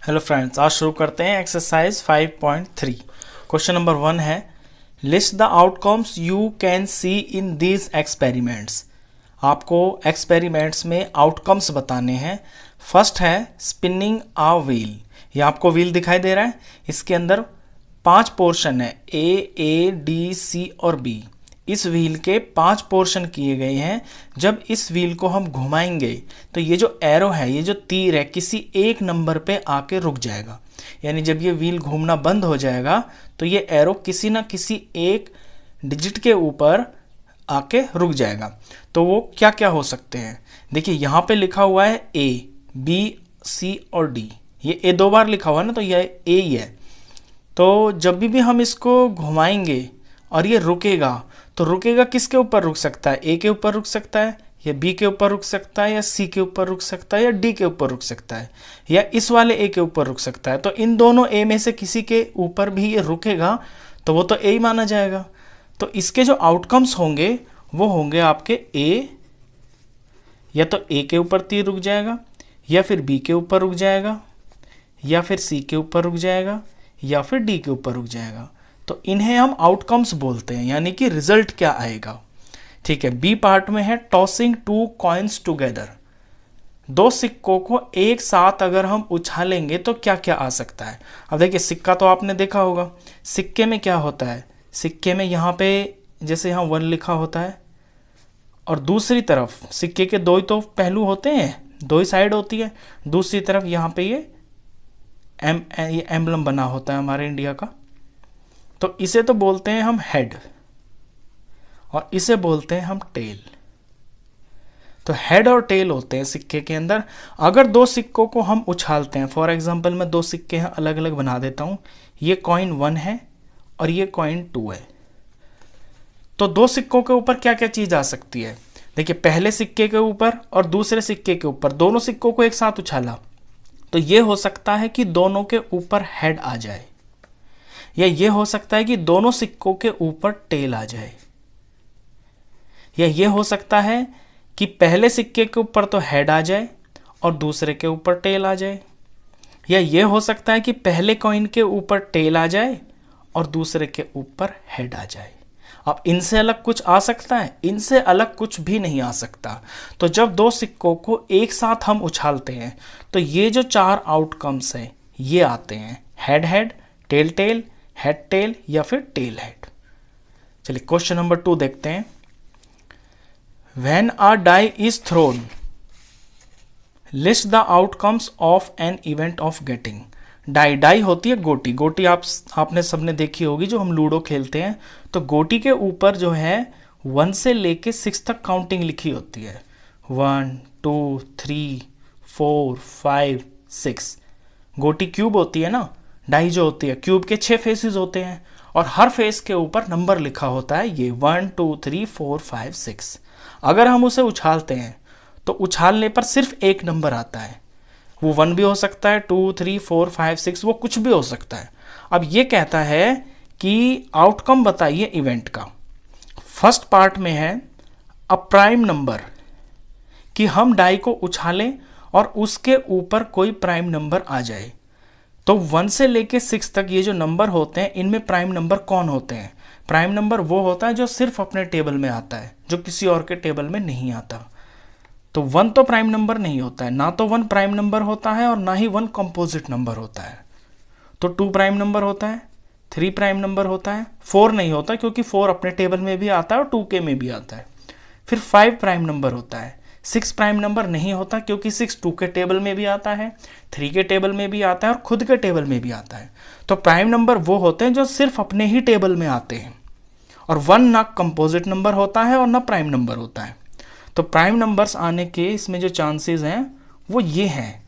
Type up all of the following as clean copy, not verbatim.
Hello friends, आज शुरू करते हैं एक्सरसाइज 5.3। क्वेश्चन नंबर 1 है, list the outcomes you can see in these experiments. आपको एक्सपेरिमेंट्स में आउटकम्स बताने हैं। फर्स्ट है स्पिनिंग आ व्हील। ये आपको व्हील दिखाई दे रहा है, इसके अंदर 5 पोर्शन है, ए डी सी और बी। इस व्हील के 5 पोर्शन किए गए हैं। जब इस व्हील को हम घुमाएंगे तो ये जो एरो है, ये जो तीर है, किसी एक नंबर पे आके रुक जाएगा। यानी जब ये व्हील घूमना बंद हो जाएगा तो ये एरो किसी ना किसी एक डिजिट के ऊपर आके रुक जाएगा। तो वो क्या क्या हो सकते हैं, देखिए यहाँ पे लिखा हुआ है ए, बी, सी और डी। ये ए 2 बार लिखा हुआ है ना, तो ये ए ही है। तो जब भी हम इसको घुमाएंगे और ये रुकेगा, तो रुकेगा किसके ऊपर रुक सकता है? ए के ऊपर रुक सकता है, या बी के ऊपर रुक सकता है, या सी के ऊपर रुक सकता है, या डी के ऊपर रुक सकता है, या इस वाले ए के ऊपर रुक सकता है। तो इन दोनों ए में से किसी के ऊपर भी ये रुकेगा तो वो तो ए ही माना जाएगा। तो इसके जो आउटकम्स होंगे वो होंगे आपके ए, या तो ए के ऊपर तीर रुक जाएगा, या फिर बी के ऊपर रुक जाएगा, या फिर सी के ऊपर रुक जाएगा, या फिर डी के ऊपर रुक जाएगा। तो इन्हें हम आउटकम्स बोलते हैं, यानी कि रिजल्ट क्या आएगा। ठीक है, बी पार्ट में है टॉसिंग 2 कॉइन्स टुगेदर। 2 सिक्कों को एक साथ अगर हम उछालेंगे तो क्या क्या आ सकता है। अब देखिए, सिक्का तो आपने देखा होगा, सिक्के में क्या होता है, सिक्के में यहाँ पे जैसे यहाँ 1 लिखा होता है, और दूसरी तरफ सिक्के के 2 ही तो पहलू होते हैं, 2 ही साइड होती है। दूसरी तरफ यहाँ पे ये एम्बलम बना होता है हमारे इंडिया का। तो इसे तो बोलते हैं हम हेड, और इसे बोलते हैं हम टेल। तो हेड और टेल होते हैं सिक्के के अंदर। अगर 2 सिक्कों को हम उछालते हैं, फॉर एग्जांपल मैं 2 सिक्के हैं अलग अलग बना देता हूं, ये कॉइन 1 है और ये कॉइन 2 है। तो 2 सिक्कों के ऊपर क्या क्या चीज आ सकती है, देखिए पहले सिक्के के ऊपर और दूसरे सिक्के के ऊपर, दोनों सिक्कों को एक साथ उछाला तो ये हो सकता है कि दोनों के ऊपर हेड आ जाए, या ये हो सकता है कि दोनों सिक्कों के ऊपर टेल आ जाए, या ये हो सकता है कि पहले सिक्के के ऊपर तो हेड आ जाए और दूसरे के ऊपर टेल आ जाए, या ये हो सकता है कि पहले कॉइन के ऊपर टेल आ जाए और दूसरे के ऊपर हेड आ जाए। अब इनसे अलग कुछ आ सकता है? इनसे अलग कुछ भी नहीं आ सकता। तो जब 2 सिक्कों को एक साथ हम उछालते हैं तो ये जो 4 आउटकम्स हैं ये आते हैं, head head, tail tail, head tail, या फिर टेल हेड। चलिए क्वेश्चन नंबर 2 देखते हैं। When a die is thrown, list the outcomes of an event of getting। Die होती है गोटी। गोटी आपने सबने देखी होगी, जो हम लूडो खेलते हैं तो गोटी के ऊपर जो है 1 से लेके 6 तक काउंटिंग लिखी होती है, 1 2 3 4 5 6। गोटी क्यूब होती है ना, डाई जो होती है क्यूब के 6 फेसेस होते हैं, और हर फेस के ऊपर नंबर लिखा होता है, ये 1 2 3 4 5 6। अगर हम उसे उछालते हैं तो उछालने पर सिर्फ एक नंबर आता है, वो 1 भी हो सकता है, 2 3 4 5 6, वो कुछ भी हो सकता है। अब ये कहता है कि आउटकम बताइए इवेंट का। फर्स्ट पार्ट में है अ प्राइम नंबर, कि हम डाई को उछालें और उसके ऊपर कोई प्राइम नंबर आ जाए। तो 1 से लेके 6 तक ये जो नंबर होते हैं, इनमें प्राइम नंबर कौन होते हैं? प्राइम नंबर वो होता है जो सिर्फ अपने टेबल में आता है, जो किसी और के टेबल में नहीं आता। तो 1 तो प्राइम नंबर नहीं होता है, ना तो 1 प्राइम नंबर होता है और ना ही 1 कंपोजिट नंबर होता है। तो 2 प्राइम नंबर होता है, 3 प्राइम नंबर होता है, 4 नहीं होता क्योंकि 4 अपने टेबल में भी आता है और 2 के में भी आता है। फिर 5 प्राइम नंबर होता है, 6 प्राइम नंबर नहीं होता क्योंकि 6 2 के टेबल में भी आता है, 3 के टेबल में भी आता है और खुद के टेबल में भी आता है। तो प्राइम नंबर वो होते हैं जो सिर्फ अपने ही टेबल में आते हैं, और 1 ना कंपोजिट नंबर होता है और ना प्राइम नंबर होता है। तो प्राइम नंबर्स आने के इसमें जो चांसेस हैं वो ये हैं,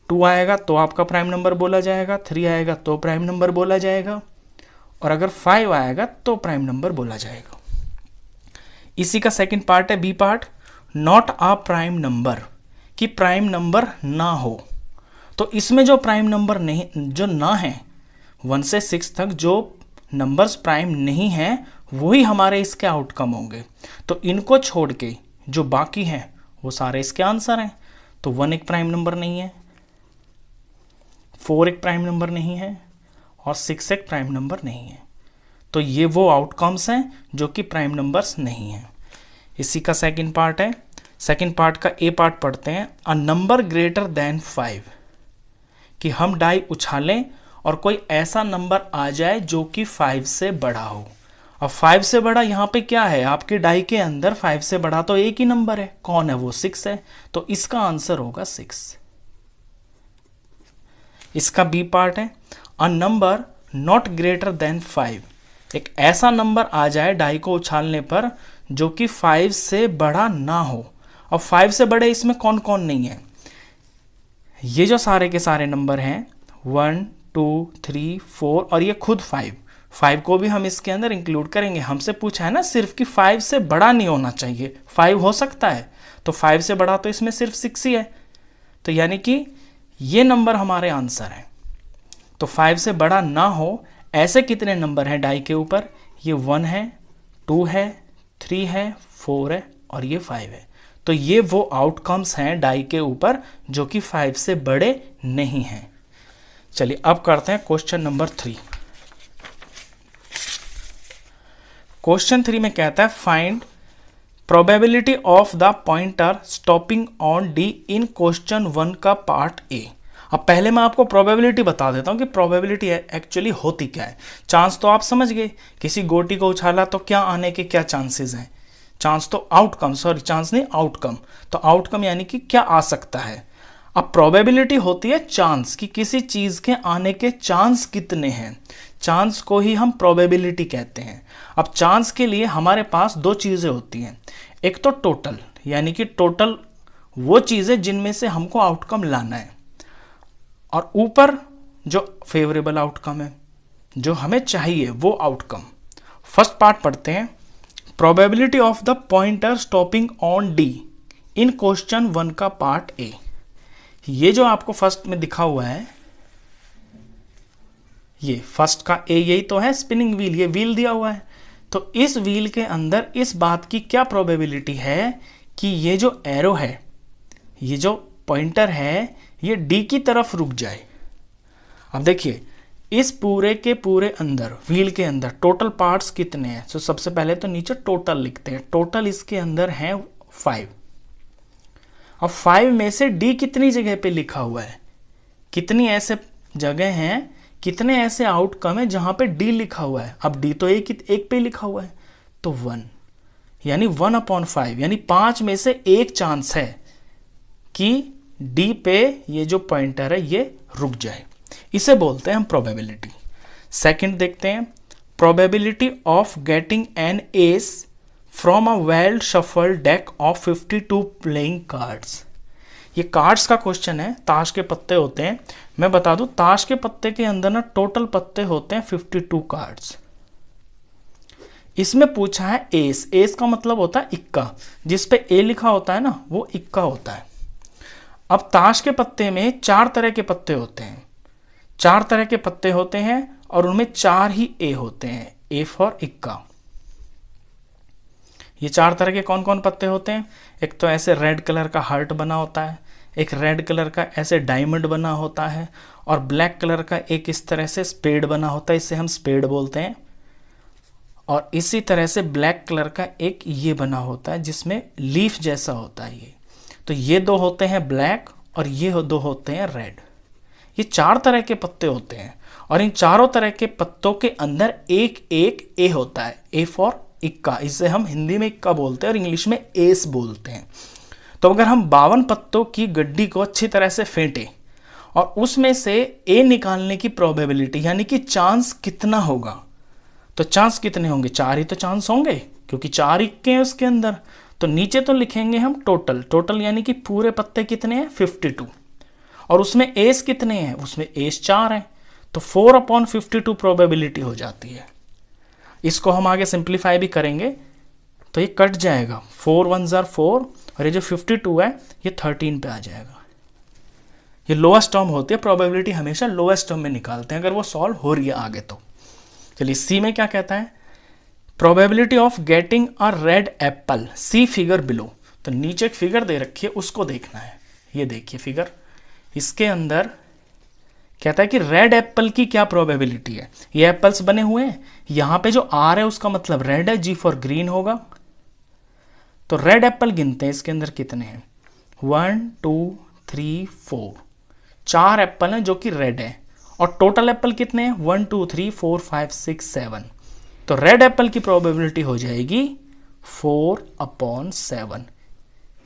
2 आएगा तो आपका प्राइम नंबर बोला जाएगा, 3 आएगा तो प्राइम नंबर बोला जाएगा, और अगर 5 आएगा तो प्राइम नंबर बोला जाएगा। इसी का सेकंड पार्ट है B part, not a prime number, कि प्राइम नंबर ना हो। तो इसमें जो प्राइम नंबर नहीं, जो ना है, 1 से 6 तक जो नंबर्स प्राइम नहीं हैं वही हमारे इसके आउटकम होंगे। तो इनको छोड़ के जो बाकी हैं वो सारे इसके आंसर हैं। तो 1 एक प्राइम नंबर नहीं है, 4 एक प्राइम नंबर नहीं है और 6 एक प्राइम नंबर नहीं है। तो ये वो आउटकम्स हैं जो कि प्राइम नंबर्स नहीं हैं। इसी का सेकंड पार्ट है। सेकंड पार्ट का ए पार्ट पढ़ते हैं। अ नंबर ग्रेटर देन 5, कि हम डाई उछालें और कोई ऐसा नंबर आ जाए जो कि 5 से बड़ा हो। अब 5 से बड़ा यहाँ पे क्या है, आपके डाई के अंदर 5 से बड़ा तो एक ही नंबर है, कौन है वो, 6 है। तो इसका आंसर होगा 6। इसका बी पार्ट है। A number not greater than 5, एक ऐसा नंबर आ जाए डाई को उछालने पर जो कि 5 से बड़ा ना हो। अब 5 से बड़े इसमें कौन कौन नहीं है, ये जो सारे के सारे नंबर हैं 1 2 3 4 और ये खुद 5 को भी हम इसके अंदर इंक्लूड करेंगे। हमसे पूछा है ना सिर्फ कि 5 से बड़ा नहीं होना चाहिए, 5 हो सकता है, तो 5 से बड़ा तो इसमें सिर्फ 6 ही है। तो यानी कि ये नंबर हमारे आंसर है। तो 5 से बड़ा ना हो ऐसे कितने नंबर हैं डाई के ऊपर, ये 1 है, 2 है, 3 है, 4 है और ये 5 है। तो ये वो आउटकम्स हैं डाई के ऊपर जो कि 5 से बड़े नहीं हैं। चलिए अब करते हैं क्वेश्चन नंबर 3। क्वेश्चन 3 में कहता है find probability of the pointer stopping on D in question 1 का पार्ट ए। अब पहले मैं आपको प्रोबेबिलिटी बता देता हूं कि प्रोबेबिलिटी एक्चुअली होती क्या है। चांस तो आप समझ गए, किसी गोटी को उछाला तो क्या आने के क्या चांसेस हैं। चांस तो आउटकम, सॉरी चांस नहीं आउटकम, तो आउटकम यानी कि क्या आ सकता है। अब प्रोबेबिलिटी होती है चांस, कि किसी चीज के आने के चांस कितने हैं। चांस को ही हम प्रोबेबिलिटी कहते हैं। अब चांस के लिए हमारे पास दो चीजें होती हैं, एक तो टोटल, यानी कि टोटल वो चीजें जिनमें से हमको आउटकम लाना है, और ऊपर जो फेवरेबल आउटकम है, जो हमें चाहिए वो आउटकम। फर्स्ट पार्ट पढ़ते हैं। Probability of the pointer stopping on D in question 1 का पार्ट ए। ये जो आपको फर्स्ट में दिखा हुआ है, ये फर्स्ट का ए यही तो है, स्पिनिंग व्हील, ये व्हील दिया हुआ है। तो इस व्हील के अंदर इस बात की क्या प्रोबेबिलिटी है कि ये जो एरो है, ये जो पॉइंटर है, ये डी की तरफ रुक जाए। अब देखिए इस पूरे के पूरे अंदर, व्हील के अंदर टोटल पार्ट्स कितने हैं। तो सबसे पहले तो नीचे टोटल लिखते हैं। टोटल इसके अंदर है 5। अब 5 में से डी कितनी जगह पे लिखा हुआ है, कितनी ऐसे जगह हैं, कितने ऐसे आउटकम है जहां पे डी लिखा हुआ है। अब डी तो एक पे लिखा हुआ है, तो 1, यानी 1/5, यानी 5 में से एक चांस है कि डी पे ये जो पॉइंटर है ये रुक जाए। इसे बोलते हैं हम प्रोबेबिलिटी। सेकंड देखते हैं, probability of getting an S from a well shuffled deck of 52 playing cards. ये कार्ड्स का क्वेश्चन है, ताश के पत्ते होते हैं। मैं बता दूं ताश के पत्ते के अंदर ना टोटल पत्ते होते हैं 52 कार्ड्स। इसमें पूछा है एस। एस का मतलब होता है इक्का, जिस पे ए लिखा होता है ना वो इक्का होता है। अब ताश के पत्ते में 4 तरह के पत्ते होते हैं, 4 तरह के पत्ते होते हैं और उनमें 4 ही ए होते हैं, ए फॉर इक्का। ये 4 तरह के कौन कौन पत्ते होते हैं, एक तो ऐसे रेड कलर का हार्ट बना होता है, एक रेड कलर का ऐसे डायमंड बना होता है, और ब्लैक कलर का एक इस तरह से स्पेड बना होता है, इसे हम स्पेड बोलते हैं। और इसी तरह से ब्लैक कलर का एक ये बना होता है जिसमें लीफ जैसा होता है ये। तो ये 2 होते हैं ब्लैक और ये 2 होते हैं रेड। ये 4 तरह के पत्ते होते हैं और इन चारों तरह के पत्तों के अंदर एक एक ए होता है, ए फॉर इक्का। इसे हम हिंदी में इक्का बोलते हैं और इंग्लिश में एस बोलते हैं। तो अगर हम 52 पत्तों की गड्डी को अच्छी तरह से फेंटे और उसमें से ए निकालने की प्रोबेबिलिटी यानी कि चांस कितना होगा, तो चांस कितने होंगे, 4 ही तो चांस होंगे क्योंकि 4 इक्के हैं उसके अंदर। तो नीचे तो लिखेंगे हम टोटल, टोटल यानी कि पूरे पत्ते कितने हैं 52, और उसमें एस कितने हैं, उसमें एस 4 है, तो 4/52 प्रोबेबिलिटी हो जाती है। इसको हम आगे सिंप्लीफाई भी करेंगे तो ये कट जाएगा, 4 1 जार 4 और ये जो 52 है ये 13 पे आ जाएगा। ये लोएस्ट टर्म होती है, प्रोबेबिलिटी हमेशा लोएस्ट टर्म में निकालते हैं अगर वो सॉल्व हो रही है आगे तो। चलिए सी में क्या कहता है, probability of getting a red apple, see figure below. तो नीचे एक फिगर दे रखी है उसको देखना है। ये देखिए फिगर, इसके अंदर कहता है कि रेड एप्पल की क्या प्रोबेबिलिटी है। ये एप्पल्स बने हुए हैं, यहां पे जो आर है उसका मतलब रेड है, जी फॉर ग्रीन होगा। तो रेड एप्पल गिनते हैं, इसके अंदर कितने हैं, 1 2 3 4, 4 एप्पल हैं जो कि रेड है। और टोटल एप्पल कितने हैं, 1 2 3 4 5 6 7। तो रेड एप्पल की प्रोबेबिलिटी हो जाएगी 4/7।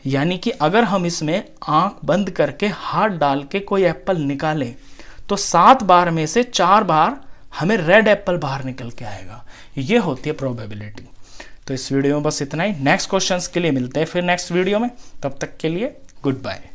यानी कि अगर हम इसमें आंख बंद करके हाथ डाल के कोई एप्पल निकालें तो 7 बार में से 4 बार हमें रेड एप्पल बाहर निकल के आएगा। ये होती है प्रोबेबिलिटी। तो इस वीडियो में बस इतना ही। नेक्स्ट क्वेश्चंस के लिए मिलते हैं फिर नेक्स्ट वीडियो में। तब तक के लिए गुड बाय।